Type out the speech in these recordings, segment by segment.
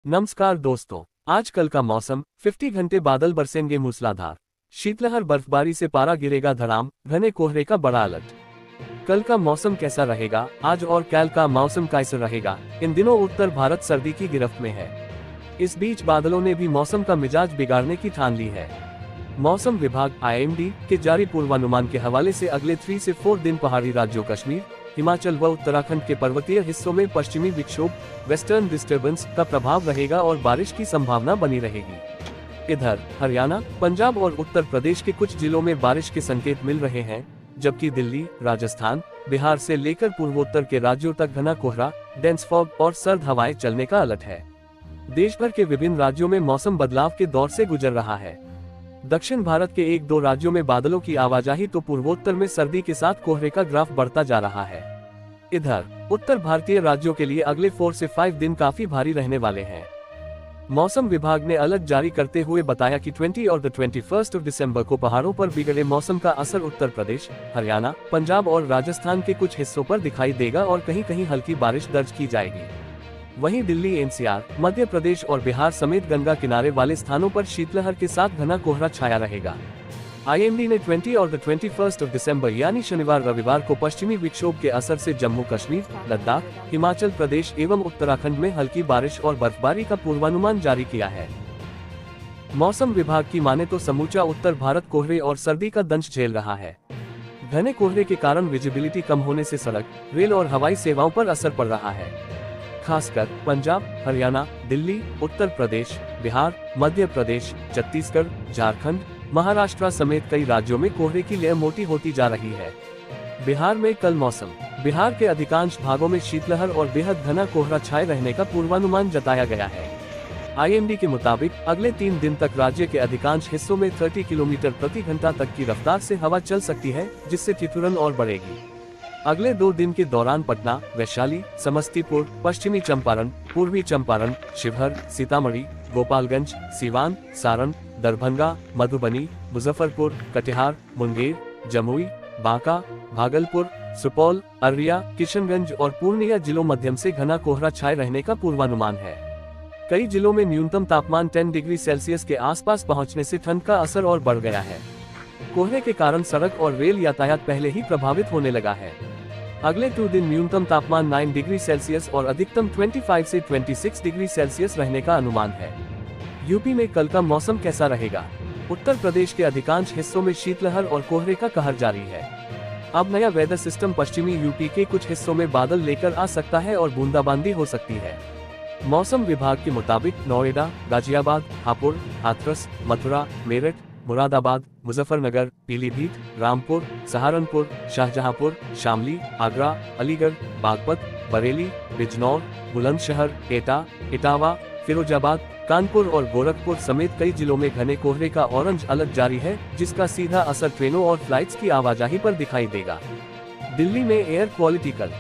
नमस्कार दोस्तों, आजकल का मौसम 50 घंटे बादल बरसेंगे मूसलाधार, शीतलहर बर्फबारी से पारा गिरेगा धड़ाम, घने कोहरे का बड़ा अलर्ट। कल का मौसम कैसा रहेगा, आज और कल का मौसम कैसा रहेगा? इन दिनों उत्तर भारत सर्दी की गिरफ्त में है। इस बीच बादलों ने भी मौसम का मिजाज बिगाड़ने की ठान ली है। मौसम विभाग IMD के जारी पूर्वानुमान के हवाले से अगले 3 से 4 दिन पहाड़ी राज्यों कश्मीर, हिमाचल व उत्तराखंड के पर्वतीय हिस्सों में पश्चिमी विक्षोभ वेस्टर्न डिस्टर्बेंस का प्रभाव रहेगा और बारिश की संभावना बनी रहेगी। इधर हरियाणा, पंजाब और उत्तर प्रदेश के कुछ जिलों में बारिश के संकेत मिल रहे हैं, जबकि दिल्ली, राजस्थान, बिहार से लेकर पूर्वोत्तर के राज्यों तक घना कोहरा, डेंस फॉग और सर्द हवाएं चलने का अलर्ट है। देश भर के विभिन्न राज्यों में मौसम बदलाव के दौर से गुजर रहा है। दक्षिण भारत के 1-2 राज्यों में बादलों की आवाजाही तो पूर्वोत्तर में सर्दी के साथ कोहरे का ग्राफ बढ़ता जा रहा है। इधर उत्तर भारतीय राज्यों के लिए अगले 4 से 5 दिन काफी भारी रहने वाले हैं। मौसम विभाग ने अलर्ट जारी करते हुए बताया कि 20 और 21 दिसंबर को पहाड़ों पर बिगड़े मौसम का असर उत्तर प्रदेश, हरियाणा, पंजाब और राजस्थान के कुछ हिस्सों पर दिखाई देगा और कहीं कहीं हल्की बारिश दर्ज की जाएगी। वहीं दिल्ली, NCR, मध्य प्रदेश और बिहार समेत गंगा किनारे वाले स्थानों पर शीतलहर के साथ घना कोहरा छाया रहेगा। IMD ने 20 और 21 दिसंबर यानी शनिवार रविवार को पश्चिमी विक्षोभ के असर से जम्मू कश्मीर, लद्दाख, हिमाचल प्रदेश एवं उत्तराखंड में हल्की बारिश और बर्फबारी का पूर्वानुमान जारी किया है। मौसम विभाग की माने तो समूचा उत्तर भारत कोहरे और सर्दी का दंश झेल रहा है। घने कोहरे के कारण विजिबिलिटी कम होने से सड़क, रेल और हवाई सेवाओं पर असर पड़ रहा है। खासकर पंजाब, हरियाणा, दिल्ली, उत्तर प्रदेश, बिहार, मध्य प्रदेश, छत्तीसगढ़, झारखंड, महाराष्ट्र समेत कई राज्यों में कोहरे की लेयर मोटी होती जा रही है। बिहार में कल मौसम, बिहार के अधिकांश भागों में शीतलहर और बेहद घना कोहरा छाए रहने का पूर्वानुमान जताया गया है। IMD के मुताबिक अगले 3 दिन तक राज्य के अधिकांश हिस्सों में 30 किलोमीटर प्रति घंटा तक की रफ्तार से हवा चल सकती है, जिससे ठिठुरन और बढ़ेगी। अगले 2 दिन के दौरान पटना, वैशाली, समस्तीपुर, पश्चिमी चंपारण, पूर्वी चंपारण, शिवहर, सीतामढ़ी, गोपालगंज, सीवान, सारण, दरभंगा, मधुबनी, मुजफ्फरपुर, कटिहार, मुंगेर, जमुई, बांका, भागलपुर, सुपौल, अररिया, किशनगंज और पूर्णिया जिलों मध्यम से घना कोहरा छाए रहने का पूर्वानुमान है। कई जिलों में न्यूनतम तापमान 10 डिग्री सेल्सियस के आसपास पहुंचने से ठंड का असर और बढ़ गया है। कोहरे के कारण सड़क और रेल यातायात पहले ही प्रभावित होने लगा है। अगले 2 दिन न्यूनतम तापमान 9 डिग्री सेल्सियस और अधिकतम 25 से 26 डिग्री सेल्सियस रहने का अनुमान है। यूपी में कल का मौसम कैसा रहेगा? उत्तर प्रदेश के अधिकांश हिस्सों में शीतलहर और कोहरे का कहर जारी है। अब नया वेदर सिस्टम पश्चिमी यूपी के कुछ हिस्सों में बादल लेकर आ सकता है और बूंदाबांदी हो सकती है। मौसम विभाग के मुताबिक नोएडा, गाजियाबाद, हापुड़, हाथरस, मथुरा, मेरठ, मुरादाबाद, मुजफ्फरनगर, पीलीभीत, रामपुर, सहारनपुर, शाहजहांपुर, शामली, आगरा, अलीगढ़, बागपत, बरेली, बिजनौर, बुलंदशहर, एटा, इटावा, फिरोजाबाद, कानपुर और गोरखपुर समेत कई जिलों में घने कोहरे का ऑरेंज अलर्ट जारी है, जिसका सीधा असर ट्रेनों और फ्लाइट्स की आवाजाही पर दिखाई देगा। दिल्ली में एयर क्वालिटी कल,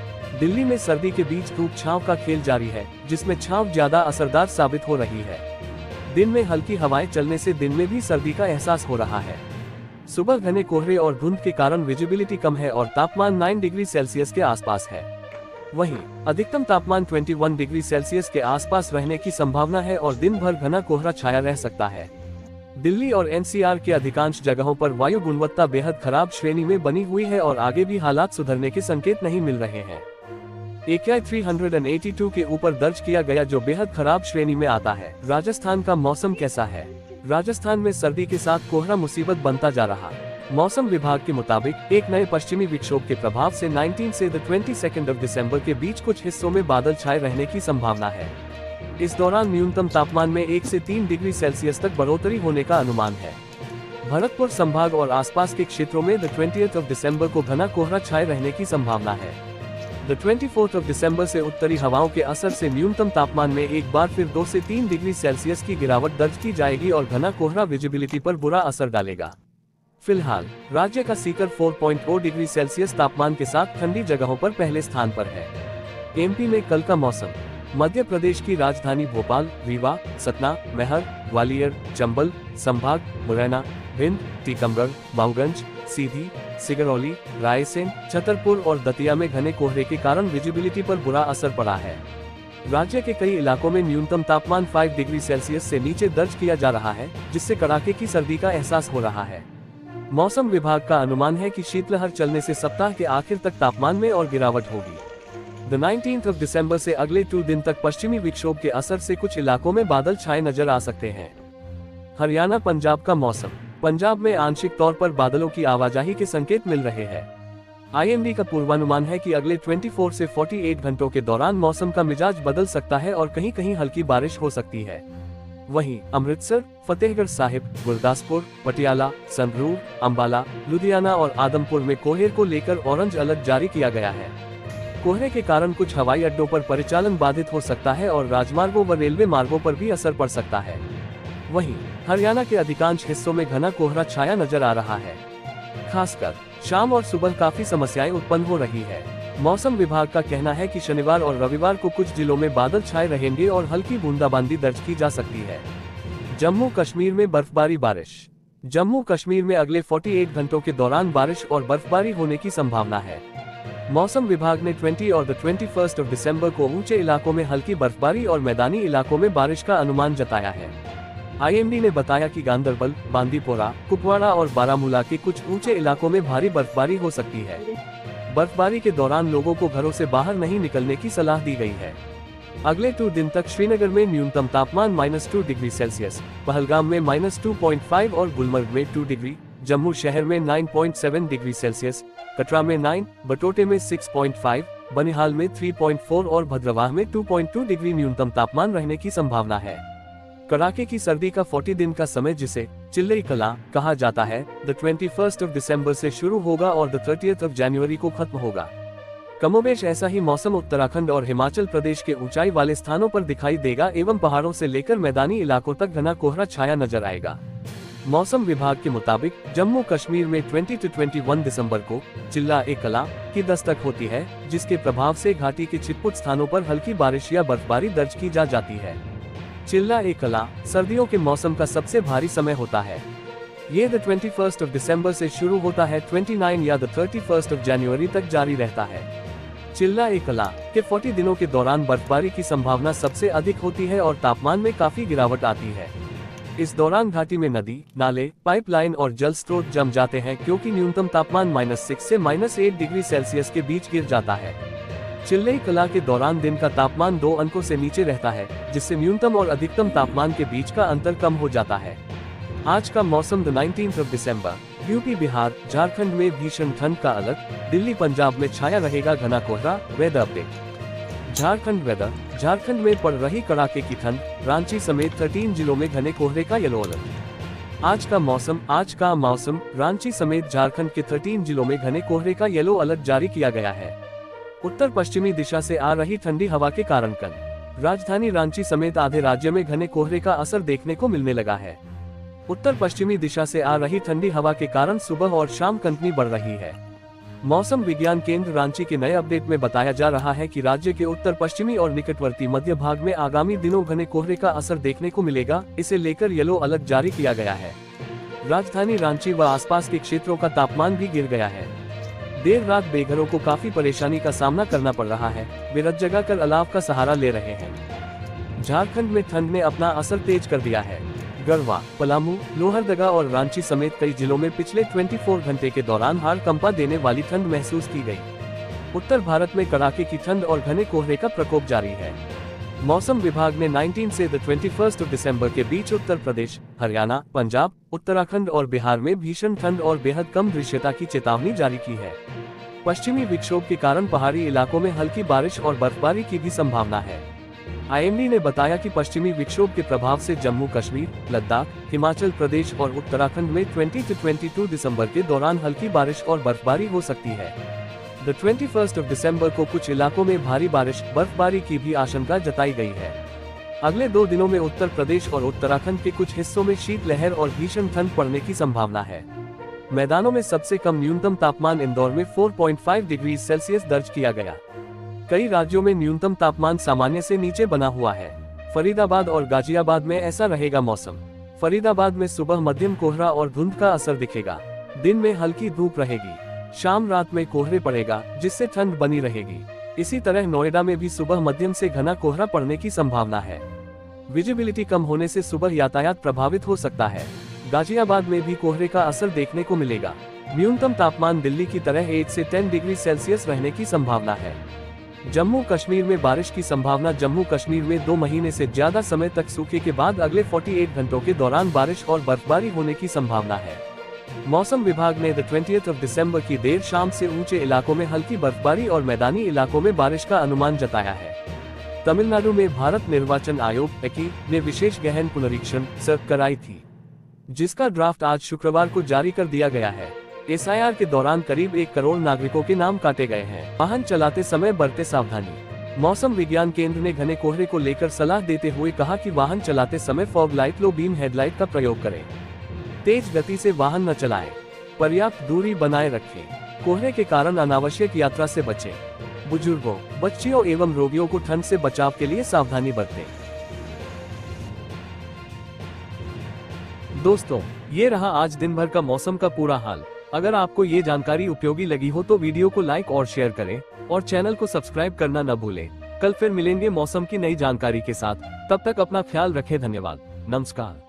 दिल्ली में सर्दी के बीच धूप छांव का खेल जारी है, जिसमें छांव ज्यादा असरदार साबित हो रही है। दिन में हल्की हवाएं चलने से दिन में भी सर्दी का एहसास हो रहा है। सुबह घने कोहरे और धुंध के कारण विजिबिलिटी कम है और तापमान 9 डिग्री सेल्सियस के आसपास है। वहीं अधिकतम तापमान 21 डिग्री सेल्सियस के आसपास रहने की संभावना है और दिन भर घना कोहरा छाया रह सकता है। दिल्ली और NCR के अधिकांश जगहों पर वायु गुणवत्ता बेहद खराब श्रेणी में बनी हुई है और आगे भी हालात सुधरने के संकेत नहीं मिल रहे हैं। AQI 382 के ऊपर दर्ज किया गया, जो बेहद खराब श्रेणी में आता है। राजस्थान का मौसम कैसा है? राजस्थान में सर्दी के साथ कोहरा मुसीबत बनता जा रहा। मौसम विभाग के मुताबिक एक नए पश्चिमी विक्षोभ के प्रभाव से 19 से 22 दिसंबर के बीच कुछ हिस्सों में बादल छाए रहने की संभावना है। इस दौरान न्यूनतम तापमान में 1 से 3 डिग्री सेल्सियस तक बढ़ोतरी होने का अनुमान है। भरतपुर संभाग और आसपास के क्षेत्रों में 20 दिसंबर को घना कोहरा छाए रहने की संभावना है। 24 दिसंबर से उत्तरी हवाओं के असर से न्यूनतम तापमान में एक बार फिर 2 से 3 डिग्री सेल्सियस की गिरावट दर्ज की जाएगी और घना कोहरा विजिबिलिटी पर बुरा असर डालेगा। फिलहाल राज्य का सीकर 4.0 डिग्री सेल्सियस तापमान के साथ ठंडी जगहों पर पहले स्थान पर है। MP में कल का मौसम, मध्य प्रदेश की राजधानी भोपाल, रीवा, सतना, मैहर, ग्वालियर, चंबल संभाग, मुरैना, भिंड, टीकमगढ़, मऊगंज, सीधी, सिगरौली, रायसेन, छतरपुर और दतिया में घने कोहरे के कारण विजिबिलिटी पर बुरा असर पड़ा है। राज्य के कई इलाकों में न्यूनतम तापमान 5 डिग्री सेल्सियस से नीचे दर्ज किया जा रहा है, जिससे कड़ाके की सर्दी का एहसास हो रहा है। मौसम विभाग का अनुमान है कि शीतलहर चलने से सप्ताह के आखिर तक तापमान में और गिरावट होगी। 19 दिसंबर से अगले 2 दिन तक पश्चिमी विक्षोभ के असर से कुछ इलाकों में बादल छाए नजर आ सकते हैं। हरियाणा पंजाब का मौसम। पंजाब में आंशिक तौर पर बादलों की आवाजाही के संकेत मिल रहे हैं। IMD का पूर्वानुमान है कि अगले 24 से 48 घंटों के दौरान मौसम का मिजाज बदल सकता है और कहीं कहीं हल्की बारिश हो सकती है। वहीं अमृतसर, फतेहगढ़ साहिब, गुरदासपुर, पटियाला, संगरूर, अंबाला, लुधियाना और आदमपुर में कोहरे को लेकर ऑरेंज अलर्ट जारी किया गया है। कोहरे के कारण कुछ हवाई अड्डों पर परिचालन बाधित हो सकता है और राजमार्गों व रेलवे मार्गों पर भी असर पड़ सकता है। वहीं हरियाणा के अधिकांश हिस्सों में घना कोहरा छाया नजर आ रहा है। खासकर शाम और सुबह काफी समस्याएं उत्पन्न हो रही है। मौसम विभाग का कहना है कि शनिवार और रविवार को कुछ जिलों में बादल छाए रहेंगे और हल्की बूंदाबांदी दर्ज की जा सकती है। जम्मू कश्मीर में बर्फबारी बारिश। जम्मू कश्मीर में अगले 48 घंटों के दौरान बारिश और बर्फबारी होने की संभावना है। मौसम विभाग ने 20 और 21 दिसंबर को ऊंचे इलाकों में हल्की बर्फबारी और मैदानी इलाकों में बारिश का अनुमान जताया है। IMD ने बताया कि गांदरबल, बांदीपोरा, कुपवाड़ा और बारामूला के कुछ ऊंचे इलाकों में भारी बर्फबारी हो सकती है। बर्फबारी के दौरान लोगों को घरों से बाहर नहीं निकलने की सलाह दी गई है। अगले 2 दिन तक श्रीनगर में न्यूनतम तापमान -2 डिग्री सेल्सियस, पहलगाम में -2.5 और गुलमर्ग में 2 डिग्री, जम्मू शहर में 9.7 डिग्री सेल्सियस, कटरा में 9, बटोटे में 6.5, बनिहाल में 3.4 और भद्रवाह में 2.2 डिग्री न्यूनतम तापमान रहने की संभावना है। कड़ाके की सर्दी का 40 दिन का समय, जिसे चिल्लई कला कहा जाता है, 21 दिसंबर से शुरू होगा और 30 जनवरी को खत्म होगा। कमोबेश ऐसा ही मौसम उत्तराखंड और हिमाचल प्रदेश के ऊंचाई वाले स्थानों पर दिखाई देगा एवं पहाड़ों से लेकर मैदानी इलाकों तक घना कोहरा छाया नजर आएगा। मौसम विभाग के मुताबिक जम्मू कश्मीर में 20 से 21 दिसंबर को चिल्ला-ए कला की दस्तक होती है, जिसके प्रभाव से घाटी के छिटपुट स्थानों पर हल्की बारिश या बर्फबारी दर्ज की जा जाती है। चिल्ला-ए कला सर्दियों के मौसम का सबसे भारी समय होता है। ये 21 दिसंबर से शुरू होता है, 29 या 31 जनवरी तक जारी रहता है। चिल्ला-ए कला के 40 दिनों के दौरान बर्फबारी की संभावना सबसे अधिक होती है और तापमान में काफी गिरावट आती है। इस दौरान घाटी में नदी, नाले, पाइपलाइन और जल स्रोत जम जाते हैं, क्योंकि न्यूनतम तापमान -6 से -8 डिग्री सेल्सियस के बीच गिर जाता है। चिल्लई कला के दौरान दिन का तापमान 2 अंकों से नीचे रहता है, जिससे न्यूनतम और अधिकतम तापमान के बीच का अंतर कम हो जाता है। आज का मौसम 19 दिसंबर। यूपी, बिहार, झारखंड में भीषण ठंड का अलर्ट। दिल्ली, पंजाब में छाया रहेगा घना कोहरा। Weather update. Jharkhand weather. Jharkhand में पड़ रही कड़ाके की ठंड, रांची समेत 13 जिलों में घने कोहरे का येलो अलर्ट। आज का मौसम रांची समेत झारखंड के 13 जिलों में घने कोहरे का येलो अलर्ट जारी किया गया है। उत्तर पश्चिमी दिशा से आ रही ठंडी हवा के कारण कल राजधानी रांची समेत आधे राज्य में घने कोहरे का असर देखने को मिलने लगा है। उत्तर पश्चिमी दिशा से आ रही ठंडी हवा के कारण सुबह और शाम कनकनी बढ़ रही है। मौसम विज्ञान केंद्र रांची के नए अपडेट में बताया जा रहा है कि राज्य के उत्तर पश्चिमी और निकटवर्ती मध्य भाग में आगामी दिनों घने कोहरे का असर देखने को मिलेगा। इसे लेकर येलो अलर्ट जारी किया गया है। राजधानी रांची व आसपास के क्षेत्रों का तापमान भी गिर गया है। देर रात बेघरों को काफी परेशानी का सामना करना पड़ रहा है। वे रत जगह कर अलाव का सहारा ले रहे हैं। झारखंड में ठंड ने अपना असर तेज कर दिया है। गढ़वा, पलामू, लोहरदगा और रांची समेत कई जिलों में पिछले 24 घंटे के दौरान हाड़ कंपा देने वाली ठंड महसूस की गई। उत्तर भारत में कड़ाके की ठंड और घने कोहरे का प्रकोप जारी है। मौसम विभाग ने 19 से 21 दिसंबर के बीच उत्तर प्रदेश, हरियाणा, पंजाब, उत्तराखंड और बिहार में भीषण ठंड और बेहद कम दृश्यता की चेतावनी जारी की है। पश्चिमी विक्षोभ के कारण पहाड़ी इलाकों में हल्की बारिश और बर्फबारी की भी संभावना है। IMD ने बताया कि पश्चिमी विक्षोभ के प्रभाव से जम्मू कश्मीर, लद्दाख, हिमाचल प्रदेश और उत्तराखंड में 20 से 22 दिसंबर के दौरान हल्की बारिश और बर्फबारी हो सकती है। 21 दिसंबर को कुछ इलाकों में भारी बारिश, बर्फबारी की भी आशंका जताई गई है। अगले 2 दिनों में उत्तर प्रदेश और उत्तराखंड के कुछ हिस्सों में शीतलहर और भीषण ठंड पड़ने की संभावना है। मैदानों में सबसे कम न्यूनतम तापमान इंदौर में 4.5 डिग्री सेल्सियस दर्ज किया गया। कई राज्यों में न्यूनतम तापमान सामान्य से नीचे बना हुआ है। फरीदाबाद और गाजियाबाद में ऐसा रहेगा मौसम। फरीदाबाद में सुबह मध्यम कोहरा और धुंध का असर दिखेगा। दिन में हल्की धूप रहेगी। शाम रात में कोहरे पड़ेगा, जिससे ठंड बनी रहेगी। इसी तरह नोएडा में भी सुबह मध्यम से घना कोहरा पड़ने की संभावना है। विजिबिलिटी कम होने से सुबह यातायात प्रभावित हो सकता है। गाजियाबाद में भी कोहरे का असर देखने को मिलेगा। न्यूनतम तापमान दिल्ली की तरह 8 से 10 डिग्री सेल्सियस रहने की संभावना है। जम्मू कश्मीर में बारिश की संभावना। जम्मू कश्मीर में 2 महीने से ज्यादा समय तक सूखे के बाद अगले 48 घंटों के दौरान बारिश और बर्फबारी होने की संभावना है। मौसम विभाग ने 20 दिसंबर की देर शाम से ऊंचे इलाकों में हल्की बर्फबारी और मैदानी इलाकों में बारिश का अनुमान जताया है। तमिलनाडु में भारत निर्वाचन आयोग (EC) ने विशेष गहन पुनरीक्षण कराई थी, जिसका ड्राफ्ट आज शुक्रवार को जारी कर दिया गया है। SIR के दौरान करीब 1 करोड़ नागरिकों के नाम काटे गए हैं। वाहन चलाते समय बरते सावधानी। मौसम विज्ञान केंद्र ने घने कोहरे को लेकर सलाह देते हुए कहा कि वाहन चलाते समय fog light, low beam headlight का प्रयोग करें। तेज गति से वाहन न चलाएं। पर्याप्त दूरी बनाए रखें। कोहरे के कारण अनावश्यक यात्रा से बचें। बुजुर्गों, बच्चियों एवं रोगियों को ठंड से बचाव के लिए सावधानी बरतें। दोस्तों, ये रहा आज दिन भर का मौसम का पूरा हाल। अगर आपको ये जानकारी उपयोगी लगी हो तो वीडियो को लाइक और शेयर करें और चैनल को सब्सक्राइब करना न भूलें। कल फिर मिलेंगे मौसम की नई जानकारी के साथ। तब तक अपना ख्याल रखें। धन्यवाद। नमस्कार।